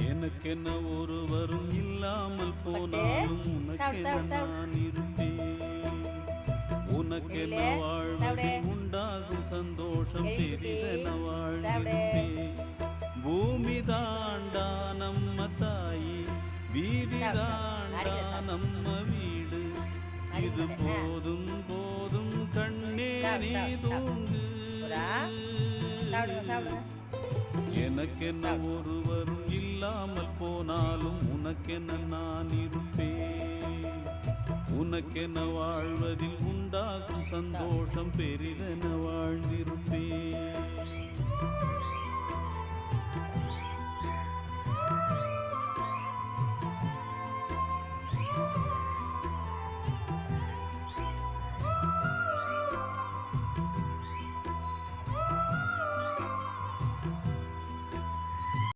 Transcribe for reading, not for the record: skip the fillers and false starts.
எனக்கென்ன ஒருவரும் இல்லாமல் போனாலும் உனக்கென நான் இருப்பேன். உனக்கென்ன வாழ்வதில் உண்டாகும் சந்தோஷம் பெரிதென வாழ்ந்திருப்பேன். பூமி தாண்டா நம்ம தாயி, வீதி தாண்டா நம்ம வீடு. இது போதும் போதும் கண்ணே நீ தூங்கு. எனக்கென்ன ஒருவரும் இல்லாமல் போனாலும் உனக்கென்ன நான் இருப்பேன். உனக்கென்ன வாழ்வதில் உண்டாகும் சந்தோஷம் பெரிதென வாழ்ந்திருப்பேன்.